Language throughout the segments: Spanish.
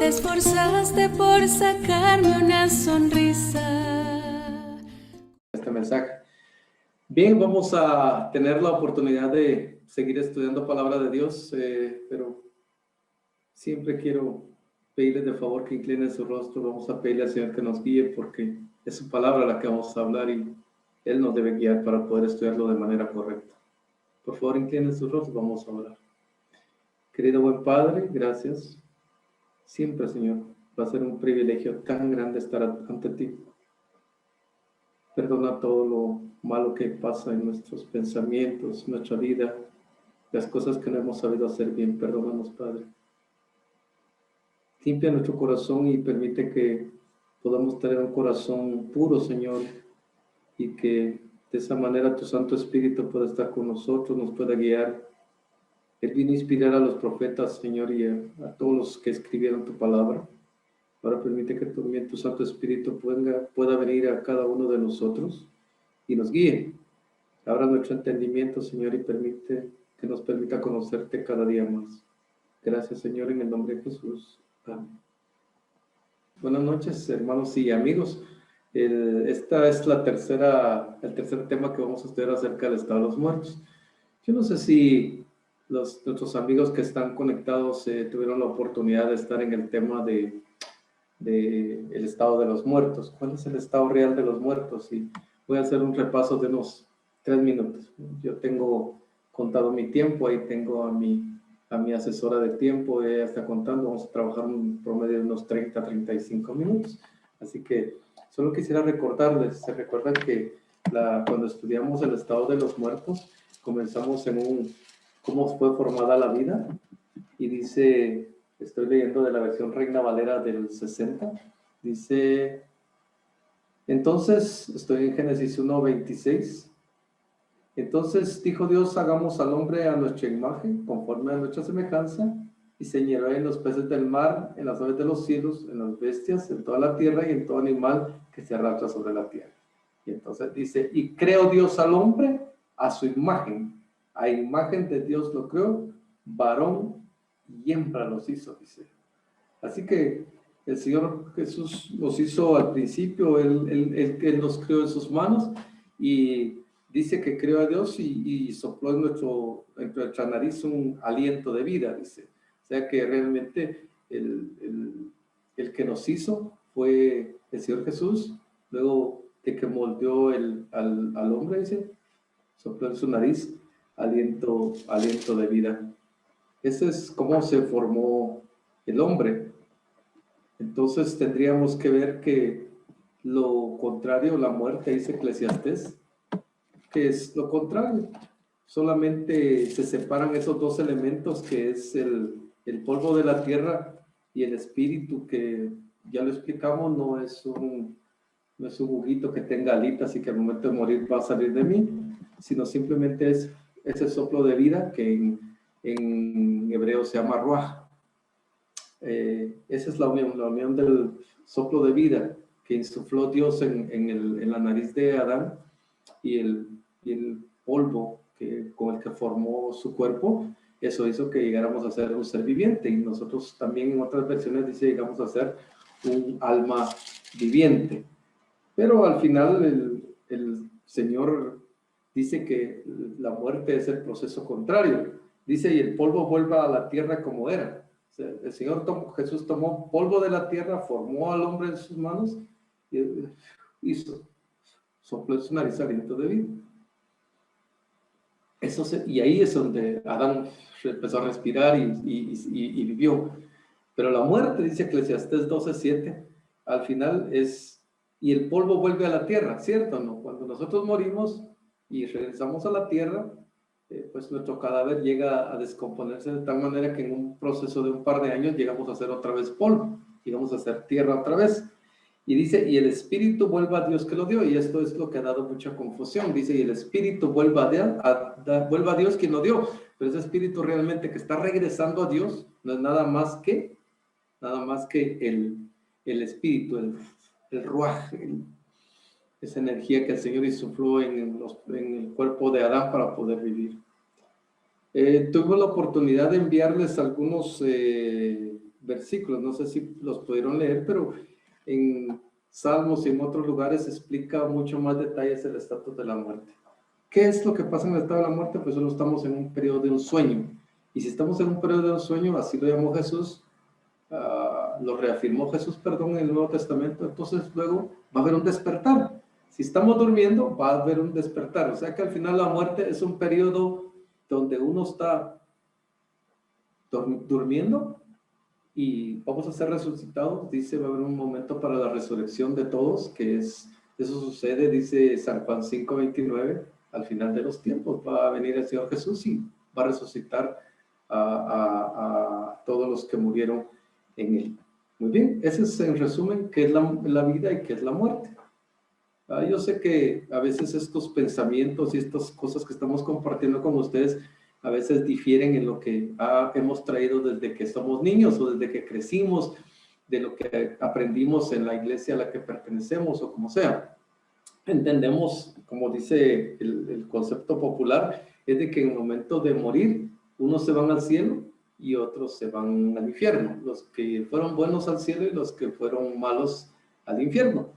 esforzaste por sacarme una sonrisa. Este mensaje. Bien, vamos a tener la oportunidad de seguir estudiando palabra de Dios, pero siempre quiero pedirles de favor que inclinen su rostro. Vamos a pedirle al Señor que nos guíe, porque es su palabra la que vamos a hablar y Él nos debe guiar para poder estudiarlo de manera correcta. Por favor, inclinen su rostro, vamos a orar. Querido buen Padre, gracias. Siempre, Señor, va a ser un privilegio tan grande estar ante ti. Perdona todo lo malo que pasa en nuestros pensamientos, nuestra vida, las cosas que no hemos sabido hacer bien. Perdónanos, Padre. Limpia nuestro corazón y permite que podamos tener un corazón puro, Señor, y que de esa manera tu Santo Espíritu pueda estar con nosotros, nos pueda guiar. Él vino a inspirar a los profetas, Señor, y a todos los que escribieron tu palabra. Ahora permite que también tu Santo Espíritu pueda venir a cada uno de nosotros y nos guíe. Abra nuestro entendimiento, Señor, y nos permita conocerte cada día más. Gracias, Señor, en el nombre de Jesús. Amén. Buenas noches, hermanos y amigos. Esta es el tercer tema que vamos a estudiar acerca del estado de los muertos. Yo no sé si nuestros amigos que están conectados tuvieron la oportunidad de estar en el tema de el estado de los muertos. ¿Cuál es el estado real de los muertos? Y voy a hacer un repaso de unos 3 minutos. Yo tengo contado mi tiempo, ahí tengo a mi asesora de tiempo, ella está contando, vamos a trabajar un promedio de unos 30-35 minutos. Así que solo quisiera recordarles, se recuerdan que cuando estudiamos el estado de los muertos, comenzamos en cómo fue formada la vida, y dice, estoy leyendo de la versión Reina Valera del 60, dice, entonces, estoy en Génesis 1:26, entonces dijo Dios, hagamos al hombre a nuestra imagen, conforme a nuestra semejanza, y señaló en los peces del mar, en las aves de los cielos, en las bestias, en toda la tierra y en todo animal que se arrastra sobre la tierra. Y entonces dice, y creó Dios al hombre a su imagen, a imagen de Dios lo creó, varón y hembra los hizo, dice. Así que el Señor Jesús nos hizo al principio, Él nos creó en sus manos, y dice que creó a Dios y sopló en nuestra nariz un aliento de vida, dice. O sea que realmente el que nos hizo fue el Señor Jesús. Luego de que moldeó al hombre, dice, sopló en su nariz aliento de vida. Ese es cómo se formó el hombre. Entonces tendríamos que ver que lo contrario, la muerte, dice Eclesiastés, que es lo contrario. Solamente se separan esos dos elementos, que es el polvo de la tierra y el espíritu, que ya lo explicamos, no es un juguito que tenga alitas y que al momento de morir va a salir de mí, sino simplemente es ese soplo de vida que en hebreo se llama ruaj. Esa es la unión del soplo de vida que insufló Dios en la nariz de Adán, y el polvo con el que formó su cuerpo. Eso hizo que llegáramos a ser un ser viviente, y nosotros también en otras versiones dice llegamos a ser un alma viviente. Pero al final el Señor dice que la muerte es el proceso contrario. Dice, y el polvo vuelva a la tierra como era. O sea, el Señor Jesús tomó polvo de la tierra, formó al hombre en sus manos y hizo, sopló en su nariz aliento de vida. Y ahí es donde Adán empezó a respirar y vivió. Pero la muerte, dice Eclesiastés 12:7, al final es, y el polvo vuelve a la tierra, ¿cierto? ¿No? Cuando nosotros morimos y regresamos a la tierra, pues nuestro cadáver llega a descomponerse de tal manera que en un proceso de un par de años llegamos a ser otra vez polvo, llegamos a ser tierra otra vez. Y dice, y el espíritu vuelva a Dios que lo dio, y esto es lo que ha dado mucha confusión. Dice, y el espíritu vuelva a Dios quien lo dio, pero ese espíritu realmente que está regresando a Dios no es nada más que el espíritu, el ruaj, esa energía que el Señor insufló en el cuerpo de Adán para poder vivir. Tuve la oportunidad de enviarles algunos versículos, no sé si los pudieron leer, pero en Salmos y en otros lugares explica mucho más detalles el estatus de la muerte. ¿Qué es lo que pasa en el estado de la muerte? Pues solo estamos en un periodo de un sueño. Y si estamos en un periodo de un sueño, así lo llamó Jesús, lo reafirmó Jesús, perdón, en el Nuevo Testamento, entonces luego va a haber un despertar. Si estamos durmiendo, va a haber un despertar. O sea que al final la muerte es un periodo donde uno está durmiendo y vamos a ser resucitados. Dice, va a haber un momento para la resurrección de todos, que es, eso sucede, dice San Juan 5:29, al final de los tiempos va a venir el Señor Jesús y va a resucitar a todos los que murieron en él. Muy bien, ese es en resumen qué es la vida y qué es la muerte. Yo sé que a veces estos pensamientos y estas cosas que estamos compartiendo con ustedes a veces difieren en lo que hemos traído desde que somos niños o desde que crecimos, de lo que aprendimos en la iglesia a la que pertenecemos o como sea. Entendemos, como dice el concepto popular, es de que en el momento de morir, unos se van al cielo y otros se van al infierno. Los que fueron buenos al cielo y los que fueron malos al infierno.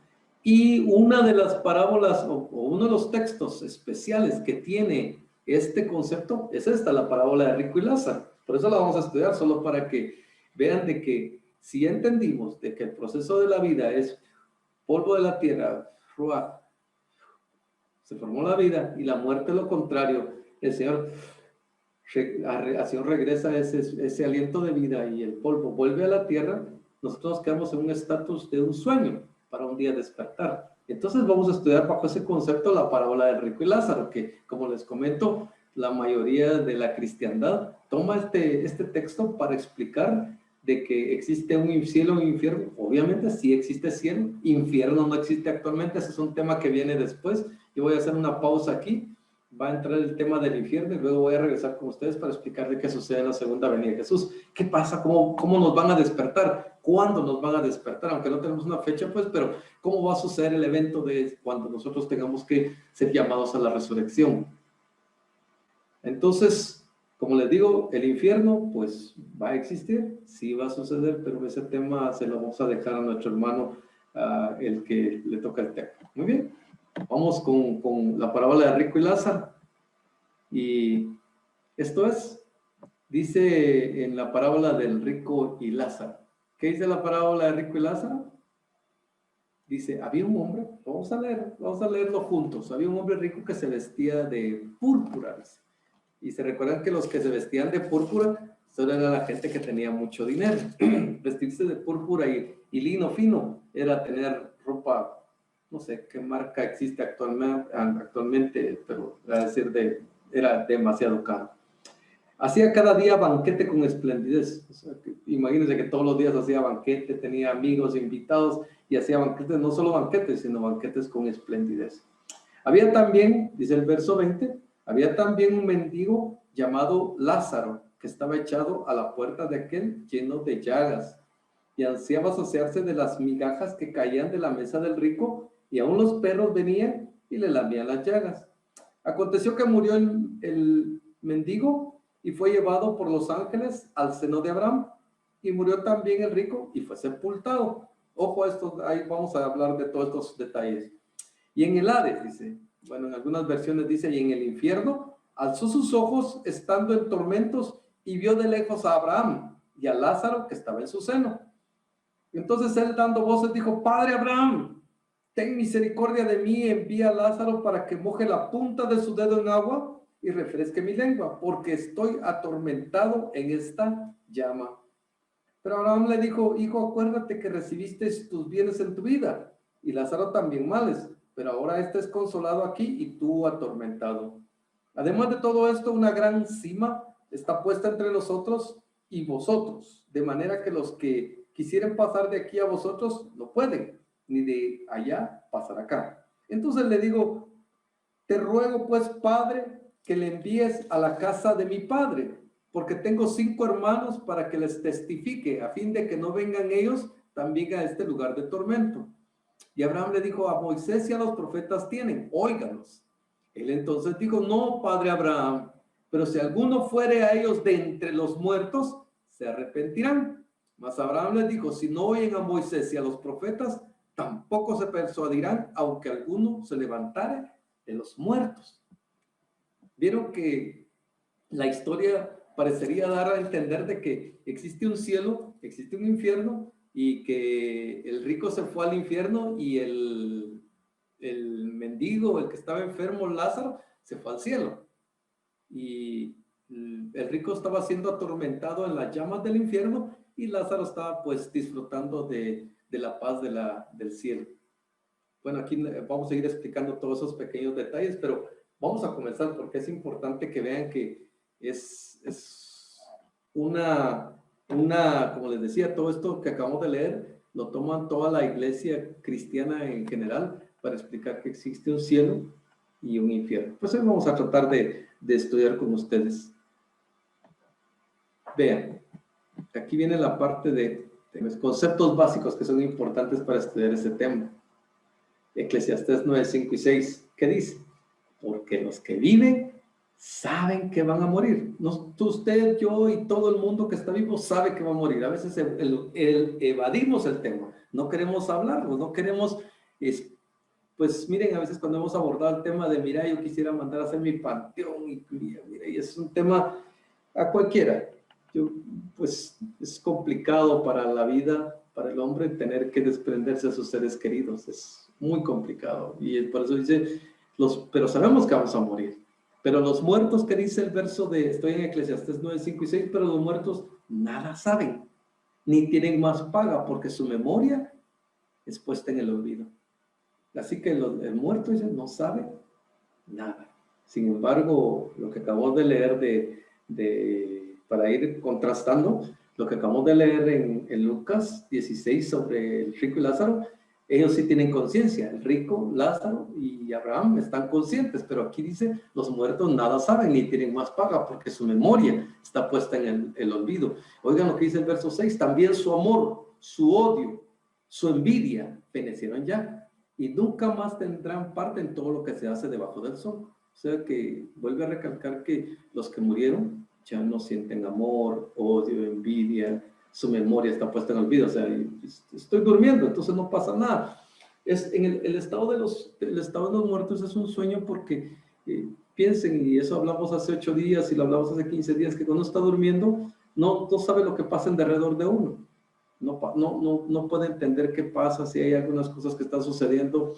Y una de las parábolas o uno de los textos especiales que tiene este concepto es esta, la parábola de Rico y Lázaro. Por eso la vamos a estudiar, solo para que vean de que si entendimos de que el proceso de la vida es polvo de la tierra, ruah, se formó la vida, y la muerte lo contrario, el Señor regresa ese aliento de vida y el polvo vuelve a la tierra, nosotros nos quedamos en un estatus de un sueño para un día despertar. Entonces vamos a estudiar bajo ese concepto la parábola de Rico y Lázaro, que como les comento, la mayoría de la cristiandad toma este texto para explicar de que existe un cielo y un infierno. Obviamente sí existe cielo, infierno no existe actualmente, ese es un tema que viene después. Yo voy a hacer una pausa aquí, va a entrar el tema del infierno y luego voy a regresar con ustedes para explicarles qué sucede en la segunda venida de Jesús. ¿Qué pasa? ¿Cómo nos van a despertar? ¿Cuándo nos van a despertar? Aunque no tenemos una fecha, pues, pero ¿cómo va a suceder el evento de cuando nosotros tengamos que ser llamados a la resurrección? Entonces, como les digo, el infierno, pues, va a existir, sí va a suceder, pero ese tema se lo vamos a dejar a nuestro hermano, el que le toca el tema. Muy bien, vamos con la parábola de Rico y Lázaro. Y esto dice en la parábola del Rico y Lázaro. ¿Qué dice la parábola de Rico y Lázaro? Dice, había un hombre, vamos a leerlo juntos. Había un hombre rico que se vestía de púrpura. Y se recuerdan que los que se vestían de púrpura solo era la gente que tenía mucho dinero. Vestirse de púrpura y lino fino era tener ropa, no sé qué marca existe actualmente, pero era demasiado caro. Hacía cada día banquete con esplendidez. O sea, imagínense que todos los días hacía banquete, tenía amigos, invitados, y hacía banquetes, no solo banquetes, sino banquetes con esplendidez. Había también, dice el verso 20, había también un mendigo llamado Lázaro, que estaba echado a la puerta de aquel lleno de llagas, y ansiaba saciarse de las migajas que caían de la mesa del rico, y aún los perros venían y le lamían las llagas. Aconteció que murió el mendigo y fue llevado por los ángeles al seno de Abraham, y murió también el rico y fue sepultado. Ojo a esto, ahí vamos a hablar de todos estos detalles. Y en el Hades, dice, bueno, en algunas versiones dice, y en el infierno, alzó sus ojos estando en tormentos y vio de lejos a Abraham y a Lázaro que estaba en su seno. Entonces él, dando voces, dijo, Padre Abraham, ten misericordia de mí, envía a Lázaro para que moje la punta de su dedo en agua y refresque mi lengua, porque estoy atormentado en esta llama. Pero Abraham le dijo, hijo, acuérdate que recibiste tus bienes en tu vida, y Lázaro también males, pero ahora este es consolado aquí y tú atormentado. Además de todo esto, una gran cima está puesta entre nosotros y vosotros, de manera que los que quisieren pasar de aquí a vosotros no pueden, ni de allá pasar acá. Entonces le digo, te ruego pues, Padre, que le envíes a la casa de mi padre, porque tengo 5 hermanos para que les testifique, a fin de que no vengan ellos también a este lugar de tormento. Y Abraham le dijo, a Moisés y a los profetas tienen, óigalos. Él entonces dijo, no, padre Abraham, pero si alguno fuere a ellos de entre los muertos, se arrepentirán. Mas Abraham les dijo, si no oyen a Moisés y a los profetas, tampoco se persuadirán, aunque alguno se levantare de los muertos. Vieron que la historia parecería dar a entender de que existe un cielo, existe un infierno, y que el rico se fue al infierno y el mendigo, el que estaba enfermo, Lázaro, se fue al cielo. Y el rico estaba siendo atormentado en las llamas del infierno y Lázaro estaba pues disfrutando de la paz del cielo. Bueno, aquí vamos a ir explicando todos esos pequeños detalles, pero vamos a comenzar porque es importante que vean que es una, como les decía, todo esto que acabamos de leer lo toman toda la iglesia cristiana en general para explicar que existe un cielo y un infierno. Pues hoy vamos a tratar de estudiar con ustedes. Vean, aquí viene la parte de los conceptos básicos que son importantes para estudiar este tema. Eclesiastés 9, 5 y 6, ¿qué dice? Porque los que viven saben que van a morir. No, usted, yo y todo el mundo que está vivo sabe que va a morir. A veces evadimos el tema, no queremos hablarlo, no queremos... Pues miren, a veces cuando hemos abordado el tema de, mira, yo quisiera mandar a hacer mi panteón, y mira, y es un tema a cualquiera. Pues es complicado para la vida, para el hombre, tener que desprenderse de sus seres queridos. Es muy complicado. Y por eso dice, pero sabemos que vamos a morir. Pero los muertos, que dice el verso estoy en Eclesiastés 9, 5 y 6, pero los muertos nada saben, ni tienen más paga, porque su memoria es puesta en el olvido. Así que el muerto dice, no sabe nada. Sin embargo, lo que acabamos de leer para ir contrastando, lo que acabamos de leer en Lucas 16 sobre el rico y Lázaro, ellos sí tienen conciencia. El rico, Lázaro y Abraham están conscientes, pero aquí dice, los muertos nada saben ni tienen más paga porque su memoria está puesta en el olvido. Oigan lo que dice el verso 6, también su amor, su odio, su envidia fenecieron ya y nunca más tendrán parte en todo lo que se hace debajo del sol. O sea que vuelve a recalcar que los que murieron ya no sienten amor, odio, envidia, su memoria está puesta en el olvido. O sea, estoy durmiendo, entonces no pasa nada. El estado de los muertos es un sueño porque piensen, y eso hablamos hace 8 días y lo hablamos hace 15 días, que cuando está durmiendo no sabe lo que pasa en derredor de uno. No puede entender qué pasa, si hay algunas cosas que están sucediendo,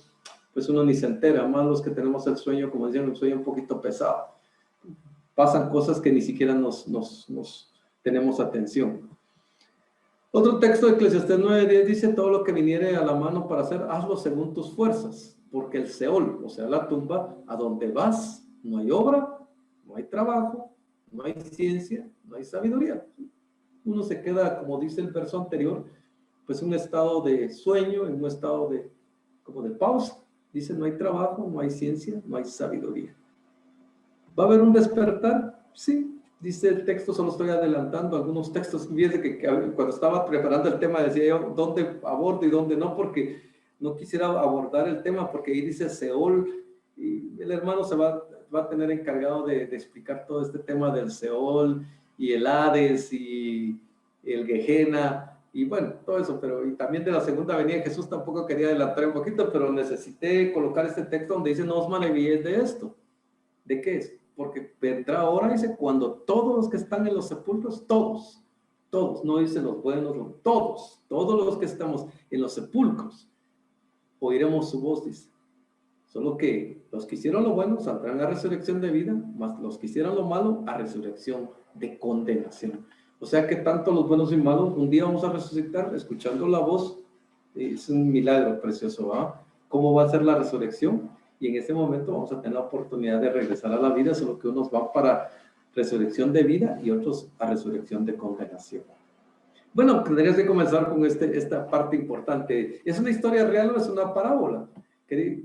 pues uno ni se entera, más los que tenemos el sueño, como decían, el sueño un poquito pesado. Pasan cosas que ni siquiera nos tenemos atención. Otro texto de Eclesiastés 9:10 dice, todo lo que viniere a la mano para hacer, hazlo según tus fuerzas, porque el Seol, o sea, la tumba, a donde vas, no hay obra, no hay trabajo, no hay ciencia, no hay sabiduría. Uno se queda, como dice el verso anterior, pues en un estado de sueño, en un estado como de pausa. Dice, no hay trabajo, no hay ciencia, no hay sabiduría. ¿Va a haber un despertar? Sí, dice el texto, solo estoy adelantando algunos textos. Fíjense que cuando estaba preparando el tema decía yo, ¿dónde abordo y dónde no? Porque no quisiera abordar el tema, porque ahí dice Seol, y el hermano se va a tener encargado de explicar todo este tema del Seol, y el Hades, y el Gehenna, y bueno, todo eso, pero y también de la segunda venida de Jesús tampoco quería adelantar un poquito, pero necesité colocar este texto donde dice, no os maravilléis de esto. ¿De qué es? Porque vendrá ahora, dice, cuando todos los que están en los sepulcros, todos, no dice los buenos, todos los que estamos en los sepulcros, oiremos su voz, dice. Solo que los que hicieron lo bueno saldrán a resurrección de vida, más los que hicieron lo malo a resurrección de condenación. O sea que tanto los buenos y malos, un día vamos a resucitar escuchando la voz. Es un milagro precioso, ¿va? ¿Cómo va a ser la resurrección? Y en ese momento vamos a tener la oportunidad de regresar a la vida, solo que unos van para resurrección de vida y otros a resurrección de condenación. Bueno, tendrías que comenzar con esta parte importante. ¿Es una historia real o es una parábola?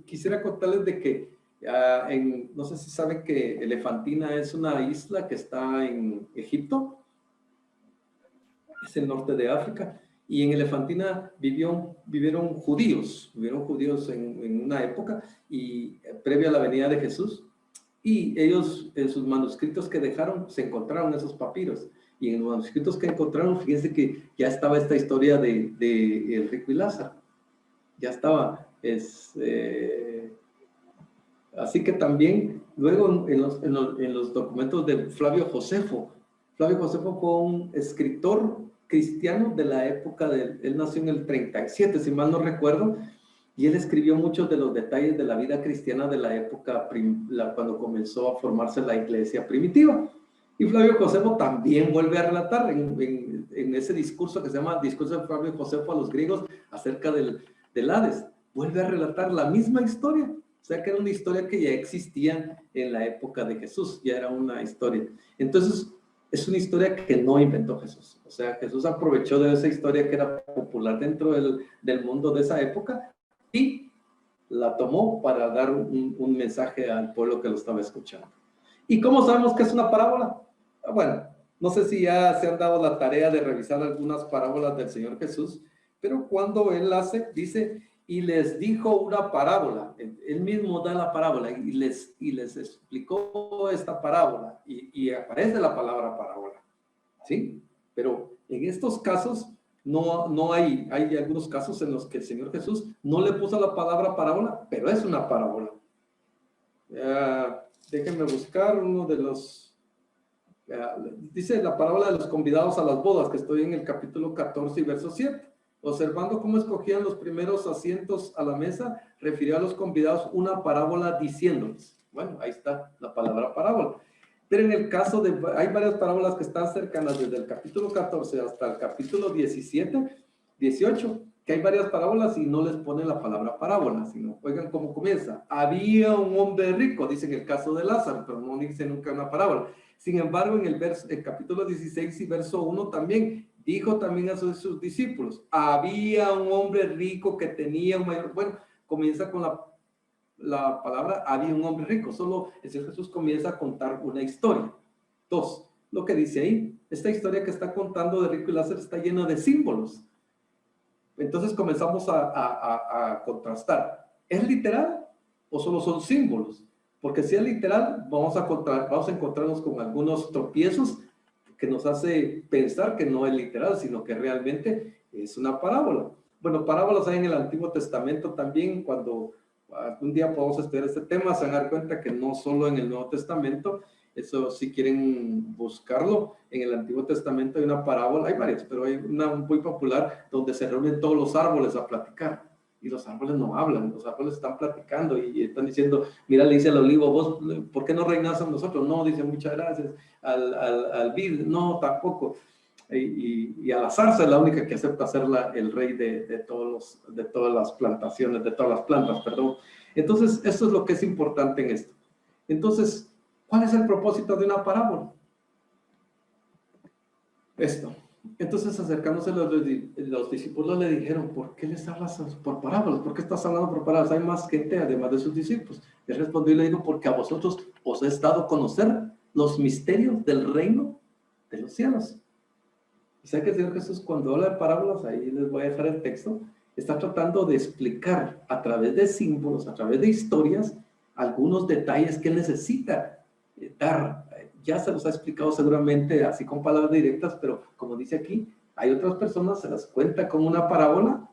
Quisiera contarles de que, no sé si saben que Elefantina es una isla que está en Egipto, es el norte de África, y en Elefantina vivieron judíos en una época, y previa a la venida de Jesús, y ellos en sus manuscritos que dejaron se encontraron esos papiros, Y en los manuscritos que encontraron, fíjense que ya estaba esta historia de el rico y Lázaro. Ya estaba. Así que también, luego en los documentos de Flavio Josefo fue un escritor cristiano de la época él nació en el 37, si mal no recuerdo, y él escribió muchos de los detalles de la vida cristiana de la época cuando comenzó a formarse la iglesia primitiva. Y Flavio Josefo también vuelve a relatar en ese discurso que se llama Discurso de Flavio Josefo a los griegos acerca del Hades. Vuelve a relatar la misma historia. O sea que era una historia que ya existía en la época de Jesús, ya era una historia. Entonces, es una historia que no inventó Jesús. O sea, Jesús aprovechó de esa historia que era popular dentro del mundo de esa época y la tomó para dar un mensaje al pueblo que lo estaba escuchando. ¿Y cómo sabemos que es una parábola? Bueno, no sé si ya se han dado la tarea de revisar algunas parábolas del Señor Jesús, pero cuando Él dice, y les dijo una parábola. Él mismo da la parábola y les explicó esta parábola y aparece la palabra parábola, ¿sí? Pero en estos casos no hay algunos casos en los que el Señor Jesús no le puso la palabra parábola, pero es una parábola. Déjenme buscar uno de los... dice la parábola de los convidados a las bodas, que estoy en el capítulo 14 y verso 7. Observando cómo escogían los primeros asientos a la mesa, refirió a los convidados una parábola diciéndoles. Bueno, ahí está la palabra parábola. Pero en el caso hay varias parábolas que están cercanas desde el capítulo 14 hasta el capítulo 17, 18, que hay varias parábolas y no les pone la palabra parábola, sino, oigan cómo comienza. Había un hombre rico, dice en el caso de Lázaro, pero no dice nunca una parábola. Sin embargo, en el capítulo 16 y verso 1 también, dijo también a sus discípulos, había un hombre rico que tenía un mayor... Bueno, comienza con la palabra, había un hombre rico. Solo el Señor Jesús comienza a contar una historia. 2, lo que dice ahí, esta historia que está contando de rico y Lázaro está llena de símbolos. Entonces comenzamos a contrastar. ¿Es literal o solo son símbolos? Porque si es literal, vamos a encontrarnos con algunos tropiezos que nos hace pensar que no es literal, sino que realmente es una parábola. Bueno, parábolas hay en el Antiguo Testamento también. Cuando algún día podamos estudiar este tema, se van a dar cuenta que no solo en el Nuevo Testamento, eso si quieren buscarlo, en el Antiguo Testamento hay una parábola, hay varias, pero hay una muy popular donde se reúnen todos los árboles a platicar. Y los árboles no hablan, los árboles están platicando y están diciendo, mira, le dice al olivo, vos, ¿por qué no reinas en nosotros? No, dice, muchas gracias. Al vid, no, tampoco. Y a la zarza es la única que acepta ser el rey de todas las plantaciones, de todas las plantas, perdón. Entonces, esto es lo que es importante en esto. Entonces, ¿cuál es el propósito de una parábola? Esto. Entonces, acercándose los discípulos le dijeron, ¿por qué les hablas por parábolas? ¿Por qué estás hablando por parábolas? Hay más gente además de sus discípulos. Él respondió y le dijo, porque a vosotros os he dado a conocer los misterios del reino de los cielos. O sea que el Señor Jesús, cuando habla de parábolas, ahí les voy a dejar el texto, está tratando de explicar a través de símbolos, a través de historias, algunos detalles que él necesita dar. Ya se los ha explicado seguramente así con palabras directas, pero como dice aquí, hay otras personas, se las cuenta como una parábola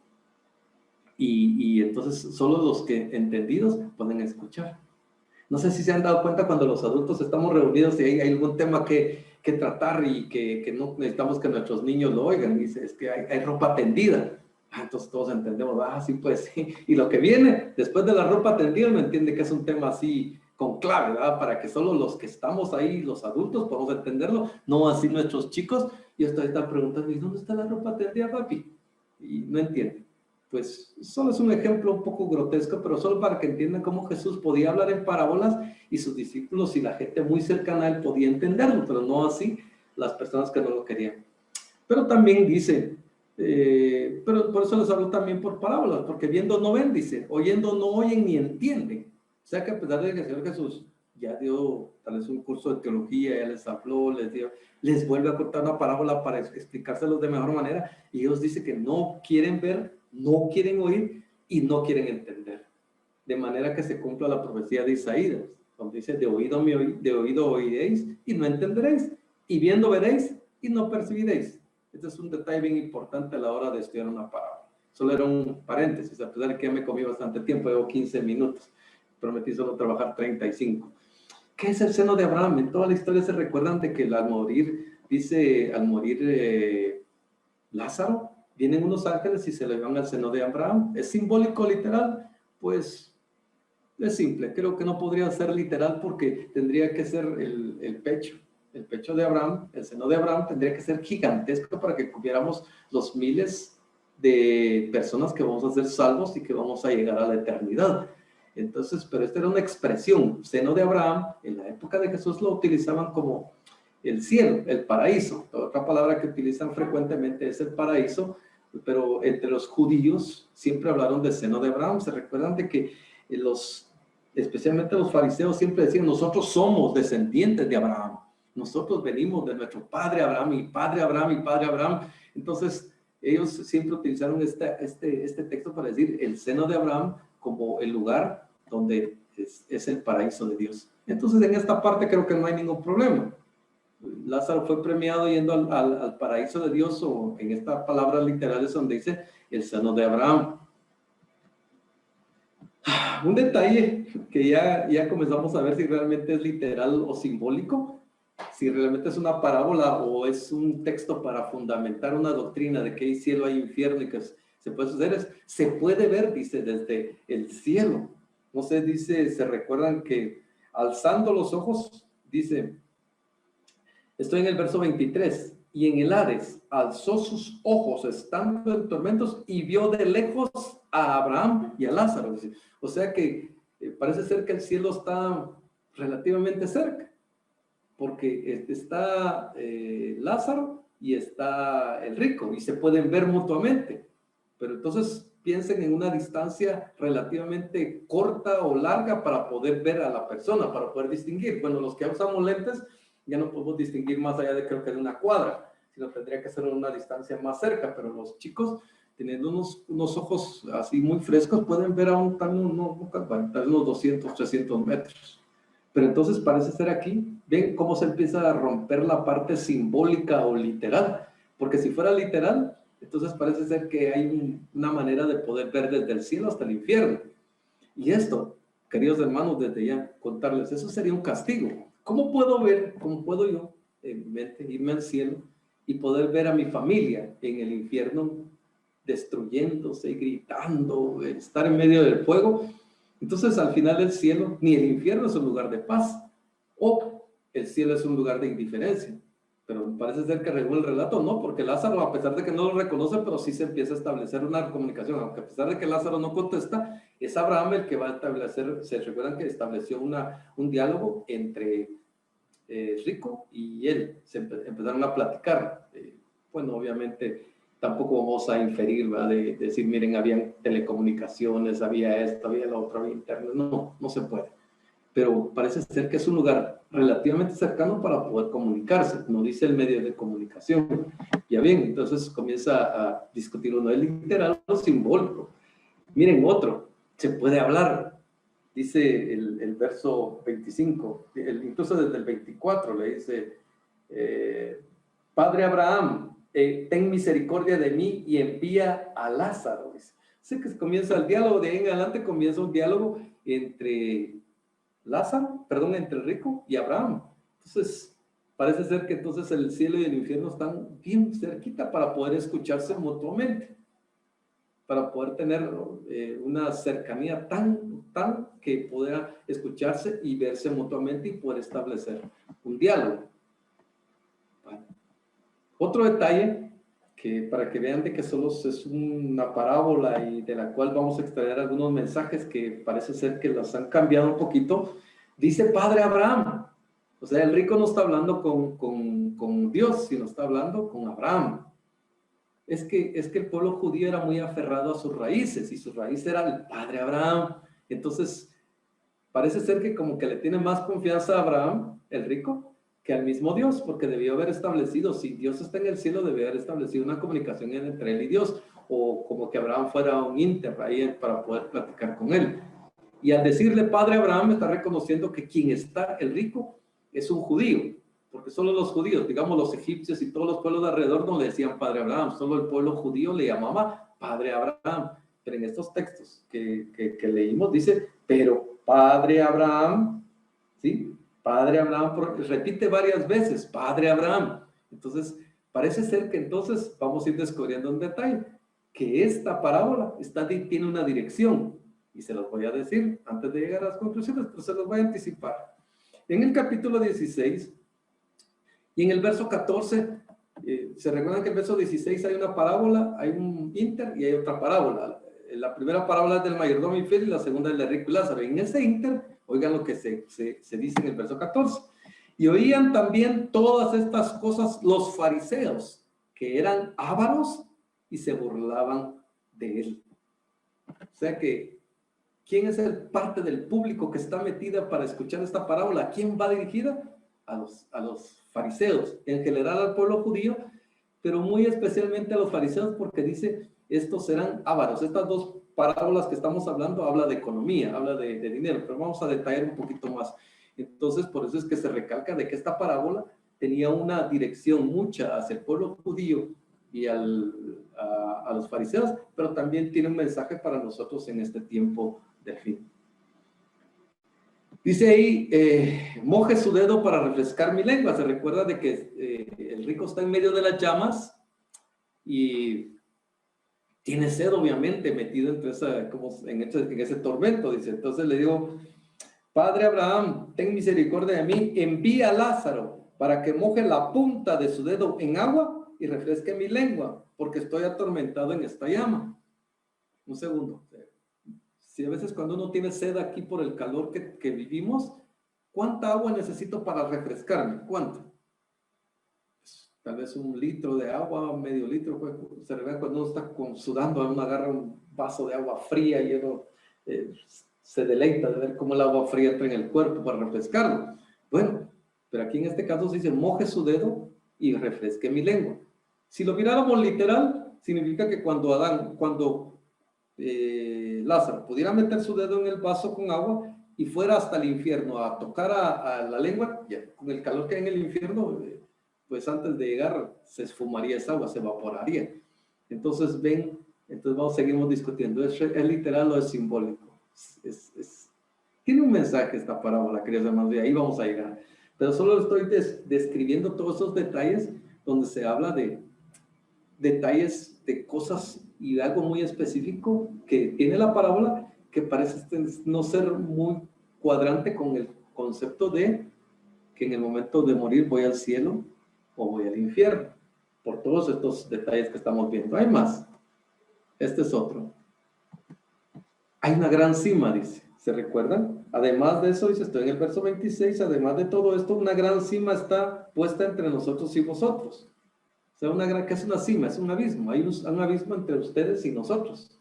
y entonces solo los que entendidos pueden escuchar. No sé si se han dado cuenta cuando los adultos estamos reunidos y hay algún tema que tratar y que no necesitamos que nuestros niños lo oigan. Dice, es que hay ropa tendida. Entonces todos entendemos, sí, pues sí. Y lo que viene después de la ropa tendida, me entiende que es un tema así con clave, ¿verdad? Para que solo los que estamos ahí, los adultos, podamos entenderlo, no así nuestros chicos. Y están preguntando, ¿y dónde está la ropa tendida, papi? Y no entienden. Pues solo es un ejemplo un poco grotesco, pero solo para que entiendan cómo Jesús podía hablar en parábolas y sus discípulos y la gente muy cercana a él podía entenderlo, pero no así las personas que no lo querían. Pero también dice, pero por eso les hablo también por parábolas, porque viendo no ven, dice, oyendo no oyen ni entienden. O sea que a pesar de que el Señor Jesús ya dio tal vez un curso de teología, ya les habló, les vuelve a contar una parábola para explicárselos de mejor manera, y ellos dicen que no quieren ver, no quieren oír y no quieren entender. De manera que se cumpla la profecía de Isaías, donde dice, de oído oiréis y no entenderéis, y viendo veréis, y no percibiréis. Este es un detalle bien importante a la hora de estudiar una parábola. Solo era un paréntesis, a pesar de que ya me comí bastante tiempo, llevo 15 minutos. Prometí solo trabajar 35. ¿Qué es el seno de Abraham? En toda la historia se recuerdan de que al morir, Lázaro, vienen unos ángeles y se le van al seno de Abraham. ¿Es simbólico, literal? Pues es simple. Creo que no podría ser literal porque tendría que ser el pecho. El pecho de Abraham, el seno de Abraham tendría que ser gigantesco para que cubriéramos los miles de personas que vamos a ser salvos y que vamos a llegar a la eternidad. Entonces, pero esta era una expresión, seno de Abraham, en la época de Jesús lo utilizaban como el cielo, el paraíso. Otra palabra que utilizan frecuentemente es el paraíso, pero entre los judíos siempre hablaron del seno de Abraham. Se recuerdan de que especialmente los fariseos siempre decían, nosotros somos descendientes de Abraham. Nosotros venimos de nuestro padre Abraham, y padre Abraham, y padre Abraham. Entonces, ellos siempre utilizaron este texto para decir el seno de Abraham como el lugar donde es el paraíso de Dios. Entonces, en esta parte creo que no hay ningún problema. Lázaro fue premiado yendo al paraíso de Dios, o en esta palabra literal es donde dice el seno de Abraham. Un detalle que ya comenzamos a ver si realmente es literal o simbólico, si realmente es una parábola o es un texto para fundamentar una doctrina de que hay cielo, hay infierno y que se puede suceder. Se puede ver, dice, desde el cielo. No sé, dice, se recuerdan que alzando los ojos, dice, estoy en el verso 23, y en el Hades alzó sus ojos estando en tormentos y vio de lejos a Abraham y a Lázaro. Dice. O sea que parece ser que el cielo está relativamente cerca, porque está Lázaro y está el rico y se pueden ver mutuamente. Pero entonces piensen en una distancia relativamente corta o larga para poder ver a la persona, para poder distinguir. Bueno, los que usamos lentes ya no podemos distinguir más allá de creo que de una cuadra, sino tendría que ser una distancia más cerca, pero los chicos teniendo unos ojos así muy frescos pueden ver a unos 200, 300 metros. Pero entonces parece ser aquí, ven cómo se empieza a romper la parte simbólica o literal, porque si fuera literal, entonces parece ser que hay una manera de poder ver desde el cielo hasta el infierno. Y esto, queridos hermanos, desde ya contarles, eso sería un castigo. ¿Cómo puedo ver, cómo puedo yo en mi mente irme al cielo y poder ver a mi familia en el infierno destruyéndose, gritando, estar en medio del fuego? Entonces, al final el cielo, ni el infierno es un lugar de paz, o el cielo es un lugar de indiferencia. Pero parece ser que según el relato no, porque Lázaro, a pesar de que no lo reconoce, pero sí se empieza a establecer una comunicación, aunque a pesar de que Lázaro no contesta, es Abraham el que va a establecer, se recuerdan que estableció un diálogo entre rico y él, empezaron a platicar. Bueno, obviamente tampoco vamos a inferir, ¿verdad? De decir, miren, habían telecomunicaciones, había esto, había lo otro, había internet. No se puede. Pero parece ser que es un lugar relativamente cercano para poder comunicarse, como dice el medio de comunicación. Ya bien, entonces comienza a discutir uno, ¿es literal o simbólico? Miren, otro, se puede hablar, dice el verso 25, incluso desde el 24 le dice, Padre Abraham, ten misericordia de mí y envía a Lázaro. Sé que comienza el diálogo, de ahí en adelante comienza un diálogo entre entre el rico y Abraham. Entonces, parece ser que entonces el cielo y el infierno están bien cerquita para poder escucharse mutuamente, para poder tener una cercanía tan que pueda escucharse y verse mutuamente y poder establecer un diálogo. Bueno. Otro detalle, que para que vean de que solo es una parábola y de la cual vamos a extraer algunos mensajes que parece ser que los han cambiado un poquito, dice Padre Abraham. O sea, el rico no está hablando con Dios, sino está hablando con Abraham. Es que el pueblo judío era muy aferrado a sus raíces, y su raíz era el Padre Abraham. Entonces, parece ser que como que le tiene más confianza a Abraham, el rico, que al mismo Dios, porque debió haber establecido, si Dios está en el cielo, debió haber establecido una comunicación entre él y Dios, o como que Abraham fuera un inter ahí para poder platicar con él. Y al decirle Padre Abraham, está reconociendo que quien está, el rico, es un judío, porque solo los judíos, digamos los egipcios y todos los pueblos de alrededor no le decían Padre Abraham, solo el pueblo judío le llamaba Padre Abraham. Pero en estos textos que leímos dice, pero Padre Abraham, ¿sí? Padre Abraham, repite varias veces, Padre Abraham. Entonces, parece ser que entonces vamos a ir descubriendo un detalle, que esta parábola tiene una dirección, y se los voy a decir antes de llegar a las conclusiones, pero se los voy a anticipar. En el capítulo 16, y en el verso 14, se recuerdan que en el verso 16 hay una parábola, hay un inter y hay otra parábola. La primera parábola es del mayordomo infiel y la segunda es del rico y Lázaro. En ese inter, oigan lo que se dice en el verso 14. Y oían también todas estas cosas los fariseos, que eran ávaros y se burlaban de él. O sea que, ¿quién es el parte del público que está metida para escuchar esta parábola? ¿A quién va dirigida? A los fariseos, en general al pueblo judío, pero muy especialmente a los fariseos, porque dice, estos eran ávaros. Estas dos parábolas que estamos hablando habla de economía, habla de dinero, pero vamos a detallar un poquito más. Entonces, por eso es que se recalca de que esta parábola tenía una dirección mucha hacia el pueblo judío y a los fariseos, pero también tiene un mensaje para nosotros en este tiempo del fin. Dice ahí, moje su dedo para refrescar mi lengua. Se recuerda de que el rico está en medio de las llamas y tiene sed, obviamente, metido entre en ese tormento. Dice, entonces le digo, Padre Abraham, ten misericordia de mí, envía a Lázaro para que moje la punta de su dedo en agua y refresque mi lengua, porque estoy atormentado en esta llama. Un segundo. Si a veces cuando uno tiene sed aquí por el calor que vivimos, ¿cuánta agua necesito para refrescarme? ¿Cuánto? Pues, tal vez 1 litro de agua, medio litro. Se ve cuando uno está sudando, uno agarra un vaso de agua fría y uno se deleita de ver cómo el agua fría entra en el cuerpo para refrescarlo. Bueno, pero aquí en este caso se dice, moje su dedo y refresque mi lengua. Si lo miráramos literal, significa que cuando Lázaro pudiera meter su dedo en el vaso con agua y fuera hasta el infierno a tocar a la lengua, ya, con el calor que hay en el infierno, pues antes de llegar se esfumaría esa agua, se evaporaría. Entonces seguimos discutiendo, ¿es literal o es simbólico? Tiene un mensaje esta parábola, queridos hermanos, y ahí vamos a llegar. Pero solo estoy describiendo todos esos detalles donde se habla de detalles de cosas y de algo muy específico que tiene la parábola, que parece no ser muy cuadrante con el concepto de que en el momento de morir voy al cielo o voy al infierno, por todos estos detalles que estamos viendo. Hay más. Este es otro. Hay una gran cima, dice. ¿Se recuerdan? Además de eso, dice, estoy en el verso 26, además de todo esto, una gran cima está puesta entre nosotros y vosotros. O sea, ¿qué es una cima? Es un abismo. Hay un abismo entre ustedes y nosotros.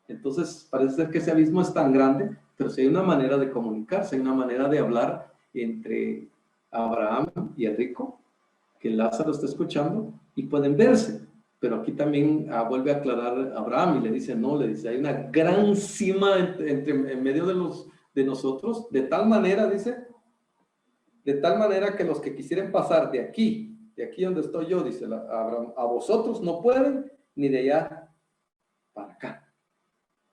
Entonces, parece ser que ese abismo es tan grande, pero si hay una manera de comunicarse, hay una manera de hablar entre Abraham y el rico, que Lázaro está escuchando, y pueden verse. Pero aquí también vuelve a aclarar Abraham y le dice, no, le dice, hay una gran cima en medio de nosotros, de tal manera, dice, de tal manera que los que quisieran pasar de aquí donde estoy yo, dice Abraham, a vosotros no pueden, ni de allá para acá.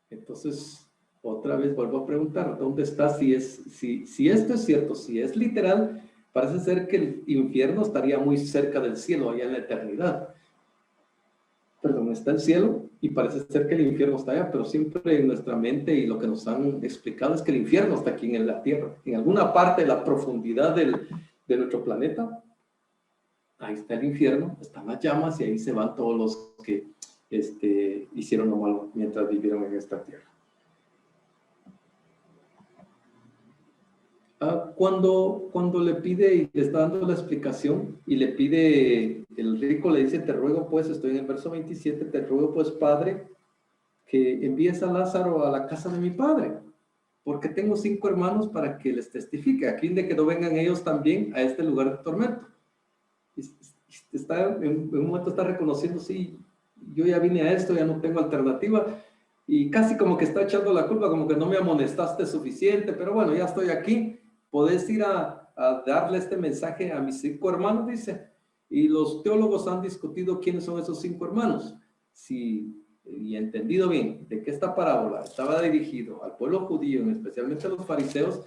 Entonces, otra vez vuelvo a preguntar, ¿dónde está? Si esto es cierto, si es literal, parece ser que el infierno estaría muy cerca del cielo, allá en la eternidad. Perdón, está el cielo y parece ser que el infierno está allá, pero siempre en nuestra mente y lo que nos han explicado es que el infierno está aquí en la tierra, en alguna parte de la profundidad de nuestro planeta. Ahí está el infierno, están las llamas y ahí se van todos los que hicieron lo malo mientras vivieron en esta tierra. Cuando le pide y le está dando la explicación y le pide, el rico le dice, te ruego pues, estoy en el verso 27, te ruego pues, Padre, que envíes a Lázaro a la casa de mi padre, porque tengo 5 hermanos para que les testifique, a fin de que no vengan ellos también a este lugar de tormento. En un momento está reconociendo, sí, yo ya vine a esto, ya no tengo alternativa, y casi como que está echando la culpa, como que no me amonestaste suficiente, pero bueno, ya estoy aquí, podés ir a a darle este mensaje a mis 5 hermanos, dice, y los teólogos han discutido quiénes son esos 5 hermanos. Y entendido bien de que esta parábola estaba dirigido al pueblo judío, especialmente a los fariseos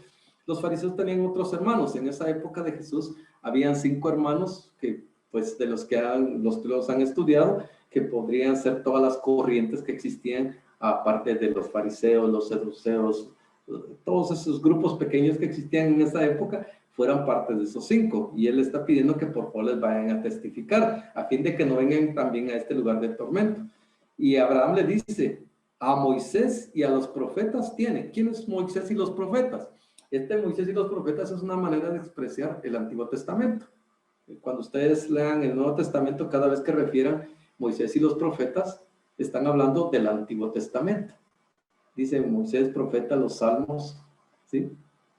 tenían otros hermanos. En esa época de Jesús habían 5 hermanos que, pues, de los que los teólogos han estudiado, que podrían ser todas las corrientes que existían, aparte de los fariseos, los saduceos, todos esos grupos pequeños que existían en esa época, fueran parte de esos 5. Y él está pidiendo que por favor les vayan a testificar, a fin de que no vengan también a este lugar de tormento. Y Abraham le dice, a Moisés y a los profetas tiene. ¿Quién es Moisés y los profetas? Moisés y los profetas es una manera de expresar el Antiguo Testamento. Cuando ustedes lean el Nuevo Testamento, cada vez que refieran Moisés y los profetas, están hablando del Antiguo Testamento. Dice Moisés, profeta, los salmos, ¿sí?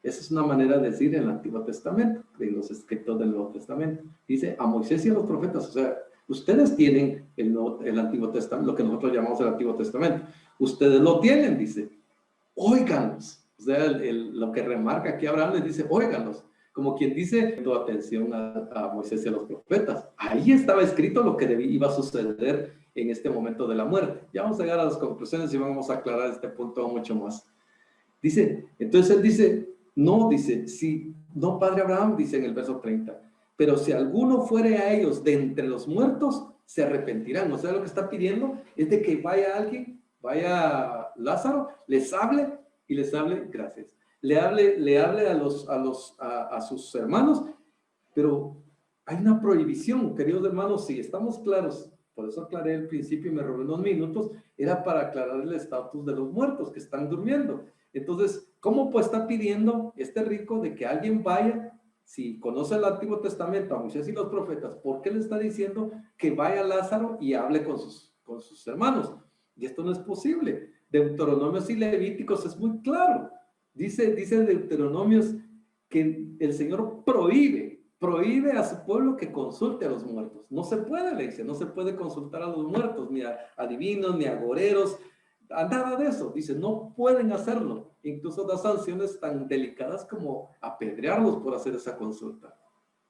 Esa es una manera de decir en el Antiguo Testamento, de los escritos del Nuevo Testamento. Dice a Moisés y a los profetas, o sea, ustedes tienen el Antiguo Testamento, lo que nosotros llamamos el Antiguo Testamento. Ustedes lo tienen, dice, óiganlos. O sea, lo que remarca aquí Abraham les dice, óiganlos. Como quien dice, tu atención a Moisés y a los profetas. Ahí estaba escrito lo que iba a suceder en este momento de la muerte. Ya vamos a llegar a las conclusiones y vamos a aclarar este punto mucho más. Dice, entonces él dice, no, dice, si, no, Padre Abraham, dice en el verso 30, pero si alguno fuere a ellos de entre los muertos, se arrepentirán. O sea, lo que está pidiendo es de que vaya alguien, vaya Lázaro, les hable y les hable, gracias, le hable a sus hermanos, pero hay una prohibición, queridos hermanos, si estamos claros, por eso aclaré al principio y me robé unos minutos, era para aclarar el estatus de los muertos que están durmiendo. Entonces, ¿cómo pues está pidiendo este rico de que alguien vaya? Si conoce el Antiguo Testamento, a Moisés y los profetas, ¿por qué le está diciendo que vaya Lázaro y hable con sus hermanos? Y esto no es posible. Deuteronomios y Levíticos es muy claro. Dice Deuteronomios que el Señor prohíbe a su pueblo que consulte a los muertos. No se puede, le dice, no se puede consultar a los muertos, ni a adivinos, ni a agoreros, a nada de eso. Dice, no pueden hacerlo. Incluso da sanciones tan delicadas como apedrearlos por hacer esa consulta.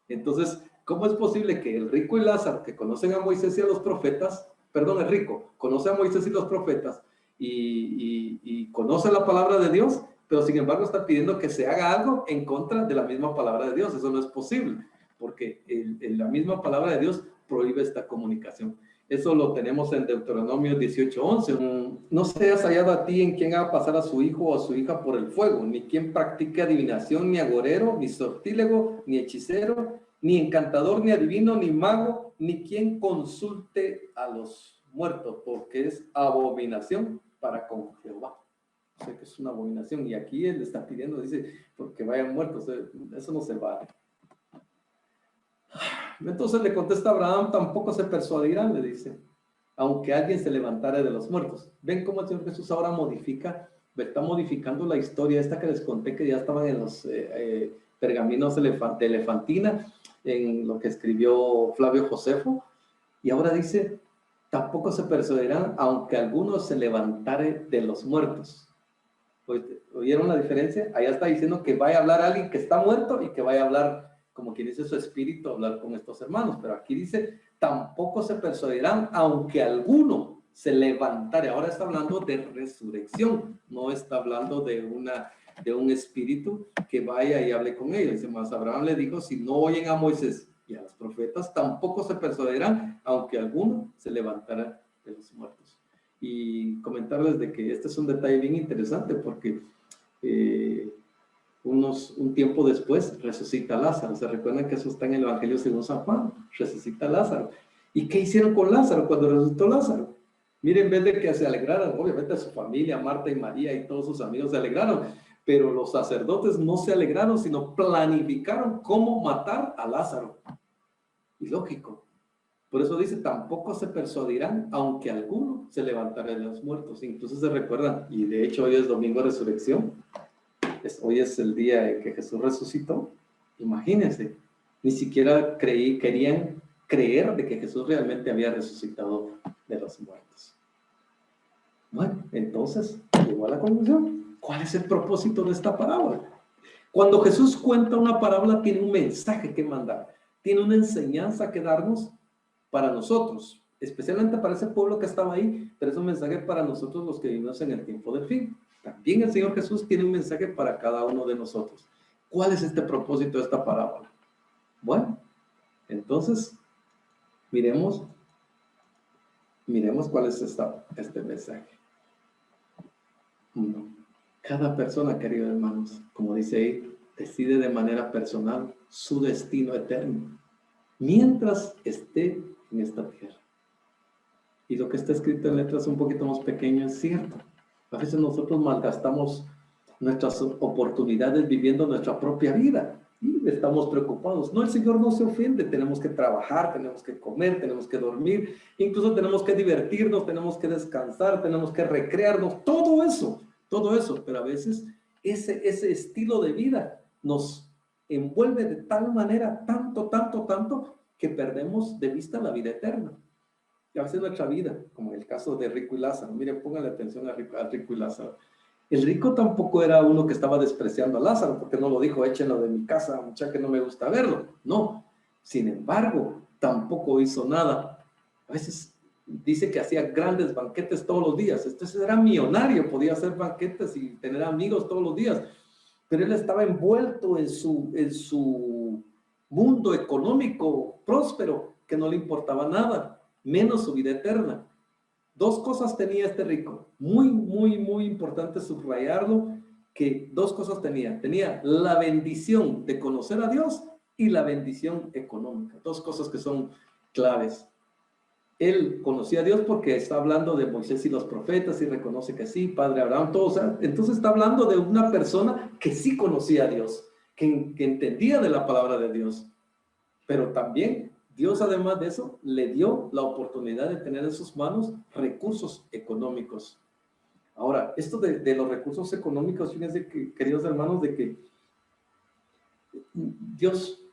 Entonces, ¿cómo es posible que el rico y Lázaro, que conocen a Moisés y a los profetas, perdón, el rico conoce a Moisés y los profetas y conoce la palabra de Dios, pero sin embargo está pidiendo que se haga algo en contra de la misma palabra de Dios? Eso no es posible, porque la misma palabra de Dios prohíbe esta comunicación. Eso lo tenemos en Deuteronomio 18:11. No seas hallado a ti en quien haga pasar a su hijo o a su hija por el fuego, ni quien practique adivinación, ni agorero, ni sortílego, ni hechicero, ni encantador, ni adivino, ni mago, ni quien consulte a los muertos, porque es abominación para con Jehová. O sea que es una abominación. Y aquí él está pidiendo, dice, porque vayan muertos. Eso no se vale. Entonces le contesta Abraham, tampoco se persuadirán, le dice, aunque alguien se levantara de los muertos. ¿Ven cómo el Señor Jesús ahora está modificando la historia esta que les conté, que ya estaban en los pergaminos de Elefantina, en lo que escribió Flavio Josefo? Y ahora dice, tampoco se persuadirán, aunque alguno se levantare de los muertos. ¿Oyeron la diferencia? Allá está diciendo que vaya a hablar a alguien que está muerto y que vaya a hablar, como quien dice su espíritu, hablar con estos hermanos. Pero aquí dice, tampoco se persuadirán, aunque alguno se levantare. Ahora está hablando de resurrección, no está hablando de un espíritu que vaya y hable con ellos. Dice más, Abraham le dijo, si no oyen a Moisés y a los profetas, tampoco se persuadirán, aunque alguno se levantara de los muertos. Y comentarles de que este es un detalle bien interesante, porque un tiempo después resucita Lázaro. Se recuerdan que eso está en el Evangelio según San Juan, resucita Lázaro. ¿Y qué hicieron con Lázaro cuando resucitó Lázaro? Miren, en vez de que se alegraran, obviamente su familia, Marta y María y todos sus amigos se alegraron, pero los sacerdotes no se alegraron, sino planificaron cómo matar a Lázaro. Y lógico. Por eso dice, tampoco se persuadirán, aunque alguno se levantara de los muertos. Incluso se recuerdan, y de hecho hoy es domingo de resurrección, hoy es el día en que Jesús resucitó. Imagínense, ni siquiera querían creer de que Jesús realmente había resucitado de los muertos. Bueno, entonces llegó a la conclusión. ¿Cuál es el propósito de esta parábola? Cuando Jesús cuenta una parábola, tiene un mensaje que mandar, tiene una enseñanza que darnos para nosotros, especialmente para ese pueblo que estaba ahí, pero es un mensaje para nosotros los que vivimos en el tiempo del fin. También el Señor Jesús tiene un mensaje para cada uno de nosotros. ¿Cuál es este propósito de esta parábola? Bueno, entonces, miremos cuál es este mensaje. Uno, cada persona, queridos hermanos, como dice ahí, decide de manera personal su destino eterno, mientras esté en esta tierra. Y lo que está escrito en letras un poquito más pequeño es cierto. A veces nosotros malgastamos nuestras oportunidades viviendo nuestra propia vida y estamos preocupados. No, el Señor no se ofende. Tenemos que trabajar, tenemos que comer, tenemos que dormir, incluso tenemos que divertirnos, tenemos que descansar, tenemos que recrearnos, todo eso. Pero a veces ese estilo de vida nos envuelve de tal manera, tanto, que perdemos de vista la vida eterna. Y a veces nuestra vida, como en el caso de Rico y Lázaro, miren, pónganle atención a Rico y Lázaro. El rico tampoco era uno que estaba despreciando a Lázaro, porque no lo dijo, échenlo de mi casa, muchacha, que no me gusta verlo. No, sin embargo, tampoco hizo nada. A veces dice que hacía grandes banquetes todos los días. Entonces era millonario, podía hacer banquetes y tener amigos todos los días. Pero él estaba envuelto en su mundo económico próspero, que no le importaba nada, menos su vida eterna. Dos cosas tenía este rico, muy importante subrayarlo, que dos cosas tenía. Tenía la bendición de conocer a Dios y la bendición económica. Dos cosas que son claves. Él conocía a Dios porque está hablando de Moisés y los profetas y reconoce que sí, Padre Abraham, todo. O sea, entonces está hablando de una persona que sí conocía a Dios, que entendía de la palabra de Dios. Pero también Dios, además de eso, le dio la oportunidad de tener en sus manos recursos económicos. Ahora, esto de los recursos económicos, fíjense, que, queridos hermanos, de que Dios,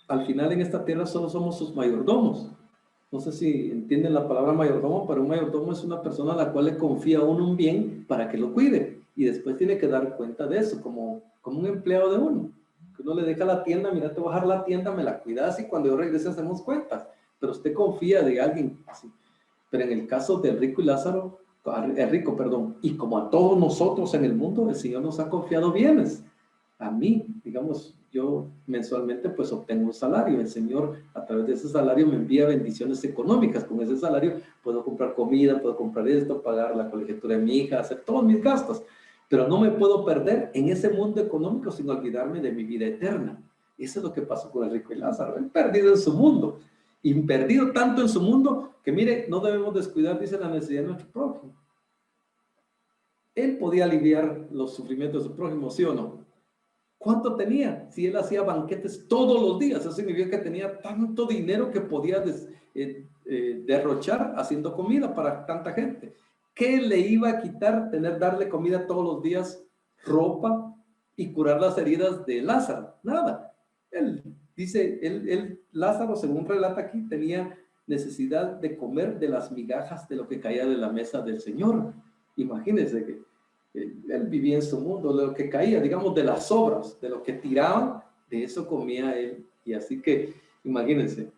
al final en esta tierra solo somos sus mayordomos. No sé si entienden la palabra mayordomo, pero un mayordomo es una persona a la cual le confía a uno un bien para que lo cuide. Y después tiene que dar cuenta de eso, como un empleado de uno. Que uno le deja la tienda, mira, te voy a dejar la tienda, me la cuidas y cuando yo regrese hacemos cuentas. Pero usted confía de alguien así. Pero en el caso del rico y Lázaro, y como a todos nosotros en el mundo, el Señor nos ha confiado bienes. A mí, digamos, yo mensualmente pues obtengo un salario. El Señor a través de ese salario me envía bendiciones económicas. Con ese salario puedo comprar comida, puedo comprar esto, pagar la colegiatura de mi hija, hacer todos mis gastos. Pero no me puedo perder en ese mundo económico sin olvidarme de mi vida eterna. Eso es lo que pasó con el rico y Lázaro. Él perdido en su mundo. Y perdido tanto en su mundo que, mire, no debemos descuidar, dice, la necesidad de nuestro prójimo. Él podía aliviar los sufrimientos de su prójimo, ¿sí o no? ¿Cuánto tenía? Si él hacía banquetes todos los días, eso significa que tenía tanto dinero que podía derrochar haciendo comida para tanta gente. ¿Qué le iba a quitar darle comida todos los días, ropa y curar las heridas de Lázaro? Nada. Él dice, Lázaro, según relata aquí, tenía necesidad de comer de las migajas de lo que caía de la mesa del Señor. Imagínense que él vivía en su mundo, de lo que caía, digamos, de las sobras, de lo que tiraban, de eso comía él. Y así que, imagínense,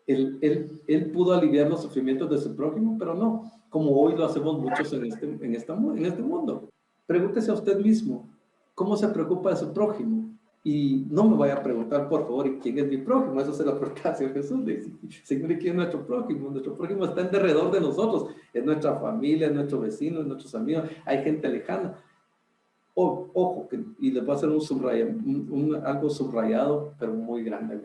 él pudo aliviar los sufrimientos de su prójimo, pero no, como hoy lo hacemos muchos en este mundo. Pregúntese a usted mismo, ¿cómo se preocupa de su prójimo? Y no me vaya a preguntar, por favor, ¿quién es mi prójimo? Eso se lo pregunta al Señor Jesús. Dice, Señor, ¿quién es nuestro prójimo? Nuestro prójimo está en derredor de nosotros. Es nuestra familia, es nuestro vecino, es nuestros amigos. Hay gente lejana. Ojo, y les voy a hacer algo subrayado, pero muy grande.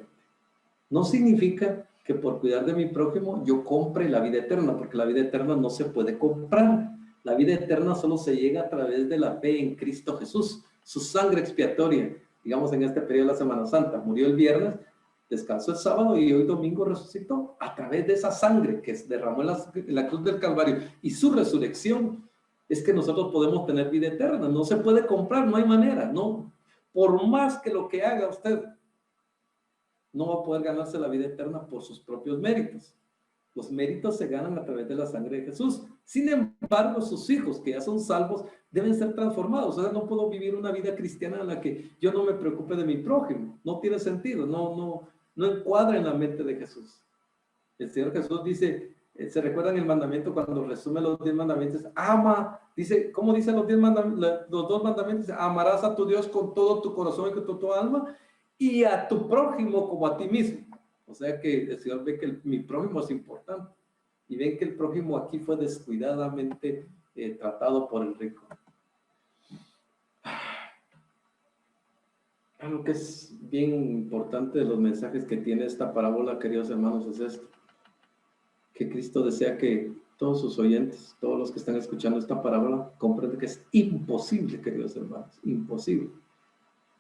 No significa que por cuidar de mi prójimo yo compre la vida eterna, porque la vida eterna no se puede comprar. La vida eterna solo se llega a través de la fe en Cristo Jesús, su sangre expiatoria. Digamos, en este periodo de la Semana Santa, murió el viernes, descansó el sábado y hoy domingo resucitó a través de esa sangre que se derramó en la cruz del Calvario y su resurrección. Es que nosotros podemos tener vida eterna. No se puede comprar, no hay manera, no. Por más que lo que haga usted, no va a poder ganarse la vida eterna por sus propios méritos. Los méritos se ganan a través de la sangre de Jesús. Sin embargo, sus hijos, que ya son salvos, deben ser transformados. O sea, no puedo vivir una vida cristiana en la que yo no me preocupe de mi prójimo. No tiene sentido, no encuadra en la mente de Jesús. El Señor Jesús dice, ¿se recuerdan el mandamiento cuando resume los 10 mandamientos? Ama, dice, ¿cómo dicen los 2 mandamientos? Amarás a tu Dios con todo tu corazón y con toda tu alma y a tu prójimo como a ti mismo. O sea que el Señor ve que mi prójimo es importante. Y ven que el prójimo aquí fue descuidadamente tratado por el rico. Algo que es bien importante de los mensajes que tiene esta parábola, queridos hermanos, es esto. Que Cristo desea que todos sus oyentes, todos los que están escuchando esta parábola, comprendan que es imposible, queridos hermanos, imposible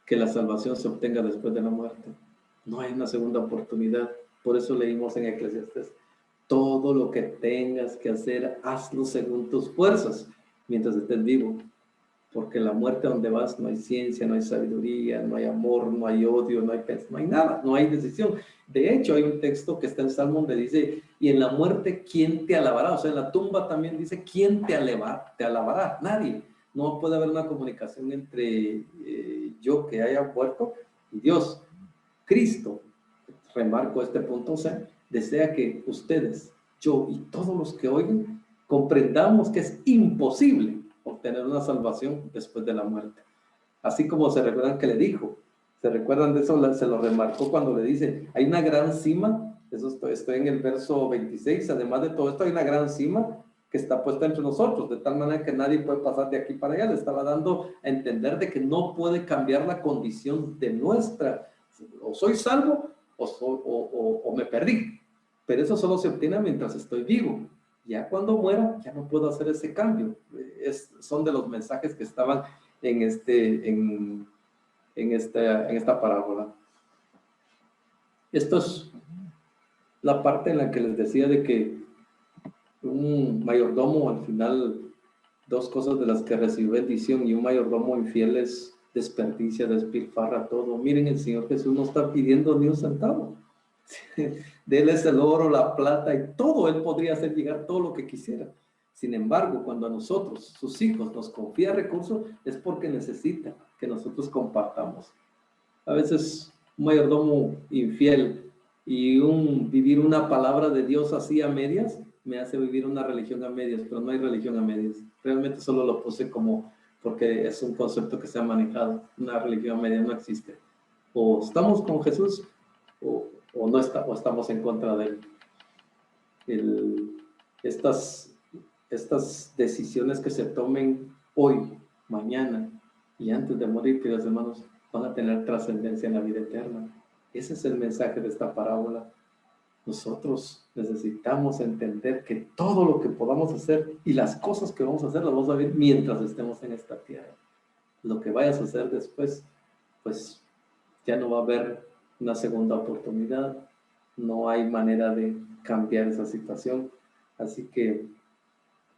que la salvación se obtenga después de la muerte. No hay una segunda oportunidad. Por eso leímos en Eclesiastés, todo lo que tengas que hacer, hazlo según tus fuerzas, mientras estés vivo. Porque la muerte donde vas no hay ciencia, no hay sabiduría, no hay amor, no hay odio, no hay nada, no hay decisión. De hecho, hay un texto que está en Salmo donde dice, y en la muerte, ¿quién te alabará? O sea, en la tumba también dice, ¿quién te alabará? Nadie. No puede haber una comunicación entre yo que haya muerto y Dios. Cristo, remarco este punto, o sea, desea que ustedes, yo y todos los que oigan, comprendamos que es imposible obtener una salvación después de la muerte. Así como se recuerdan que le dijo, se recuerdan de eso, se lo remarcó cuando le dice, hay una gran cima, eso estoy en el verso 26, además de todo esto hay una gran cima que está puesta entre nosotros, de tal manera que nadie puede pasar de aquí para allá. Le estaba dando a entender de que no puede cambiar la condición de nuestra, o soy salvo o me perdí, pero eso solo se obtiene mientras estoy vivo. Ya cuando muera, ya no puedo hacer ese cambio. Son de los mensajes que estaban en esta parábola. Esto es la parte en la que les decía de que un mayordomo, al final, 2 cosas de las que recibió bendición, y un mayordomo infiel es desperdicia, despilfarra todo. Miren, el Señor Jesús no está pidiendo ni un centavo. De Él es el oro, la plata y todo. Él podría hacer llegar todo lo que quisiera. Sin embargo, cuando a nosotros, sus hijos, nos confía recursos, es porque necesita que nosotros compartamos. A veces un mayordomo infiel y vivir una palabra de Dios así a medias, me hace vivir una religión a medias, pero no hay religión a medias. Realmente solo lo puse como porque es un concepto que se ha manejado. Una religión a medias no existe. O estamos con Jesús o no o estamos en contra de él. Estas decisiones que se tomen hoy, mañana y antes de morir, queridos hermanos, van a tener trascendencia en la vida eterna. Ese es el mensaje de esta parábola. Nosotros necesitamos entender que todo lo que podamos hacer y las cosas que vamos a hacer las vamos a ver mientras estemos en esta tierra. Lo que vayas a hacer después, pues ya no va a haber una segunda oportunidad, no hay manera de cambiar esa situación. Así que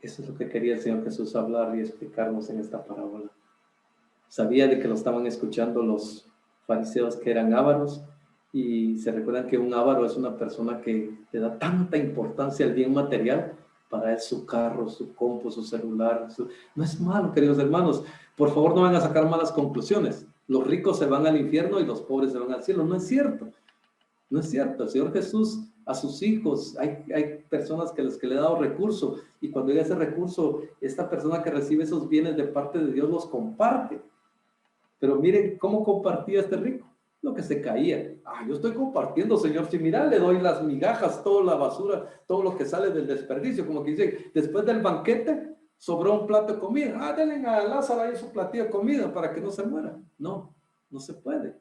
eso es lo que quería el Señor Jesús hablar y explicarnos en esta parábola. Sabía de que lo estaban escuchando los fariseos que eran ávaros, y se recuerdan que un avaro es una persona que le da tanta importancia al bien material. Para él su carro, su compu, su celular, no es malo, queridos hermanos. Por favor, no van a sacar malas conclusiones. Los ricos se van al infierno y los pobres se van al cielo. No es cierto. No es cierto. El Señor Jesús a sus hijos, hay personas que le ha dado recurso, y cuando llega ese recurso, esta persona que recibe esos bienes de parte de Dios los comparte. Pero miren cómo compartía este rico. Lo que se caía. Yo estoy compartiendo, Señor. Si mira, le doy las migajas, toda la basura, todo lo que sale del desperdicio. Como que dice, después del banquete, sobró un plato de comida. Denle a Lázaro ahí su platillo de comida para que no se muera. No, no se puede.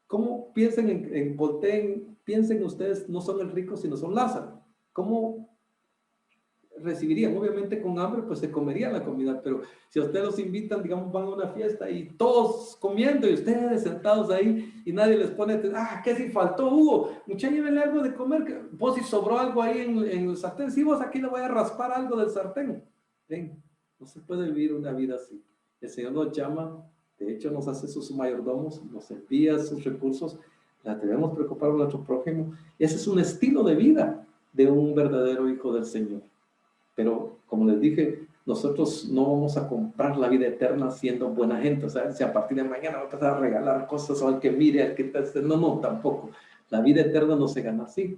¿Cómo piensen volteen, piensen ustedes, no son el rico, sino son Lázaro? ¿Cómo recibirían? Obviamente con hambre, pues se comerían la comida, pero si a ustedes los invitan, digamos, van a una fiesta y todos comiendo y ustedes sentados ahí y nadie les pone, ¿qué si faltó, Hugo? Muchacho, llévenle algo de comer, vos si sobró algo ahí en el sartén, sí, vos aquí le voy a raspar algo del sartén. Ven, no se puede vivir una vida así. El Señor nos llama, de hecho nos hace sus mayordomos, nos envía sus recursos, la debemos preocupar por nuestro prójimo. Ese es un estilo de vida de un verdadero hijo del Señor. Pero, como les dije, nosotros no vamos a comprar la vida eterna siendo buena gente. O sea, si a partir de mañana va a empezar a regalar cosas o al que mire, al que no, tampoco. La vida eterna no se gana así.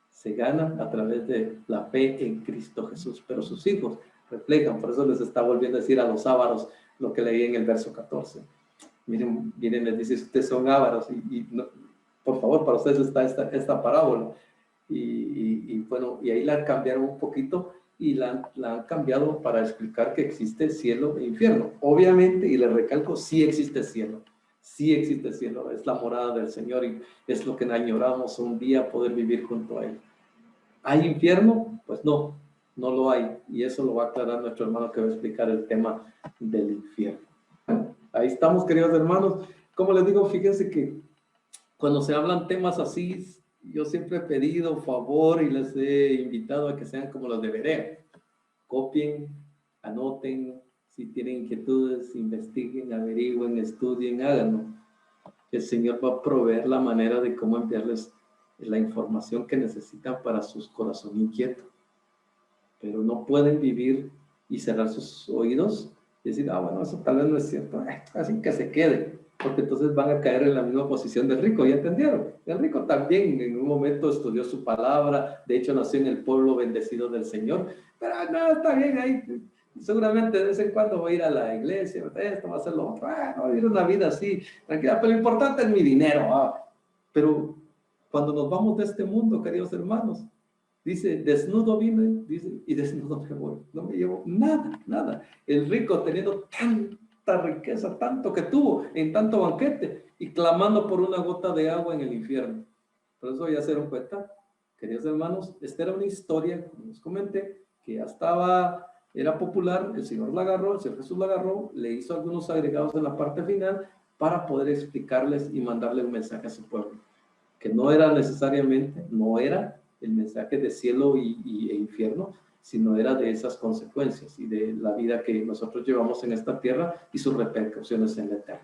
Se gana a través de la fe en Cristo Jesús. Pero sus hijos reflejan, por eso les está volviendo a decir a los ávaros lo que leí en el verso 14. Miren, les dice, ustedes son ávaros y no, por favor, para ustedes está esta parábola. Bueno, y ahí la cambiaron un poquito y la han cambiado para explicar que existe cielo e infierno. Obviamente, y les recalco, sí existe cielo. Sí existe cielo, es la morada del Señor y es lo que añoramos un día poder vivir junto a Él. ¿Hay infierno? Pues no lo hay. Y eso lo va a aclarar nuestro hermano que va a explicar el tema del infierno. Ahí estamos, queridos hermanos. Como les digo, fíjense que cuando se hablan temas así, yo siempre he pedido favor y les he invitado a que sean como los de Berea. Copien, anoten, si tienen inquietudes, investiguen, averigüen, estudien, háganlo. El Señor va a proveer la manera de cómo enviarles la información que necesitan para sus corazones inquietos. Pero no pueden vivir y cerrar sus oídos y decir, bueno, eso tal vez no es cierto, así que se quede, porque entonces van a caer en la misma posición del rico, ¿ya entendieron? El rico también en un momento estudió su palabra, de hecho nació en el pueblo bendecido del Señor, pero no, está bien ahí, seguramente de vez en cuando va a ir a la iglesia, esto va a ser lo otro, va a vivir una vida así, tranquila, pero lo importante es mi dinero, pero cuando nos vamos de este mundo, queridos hermanos, dice, desnudo vine, dice, y desnudo me voy. No me llevo nada. El rico teniendo tanta riqueza, tanto que tuvo en tanto banquete, y clamando por una gota de agua en el infierno. Por eso ya se dieron cuenta, queridos hermanos, esta era una historia, como les comenté, que ya era popular, el Señor Jesús la agarró, le hizo algunos agregados en la parte final para poder explicarles y mandarle un mensaje a su pueblo, que no era necesariamente, el mensaje de cielo e infierno, sino era de esas consecuencias y de la vida que nosotros llevamos en esta tierra y sus repercusiones en la eterna.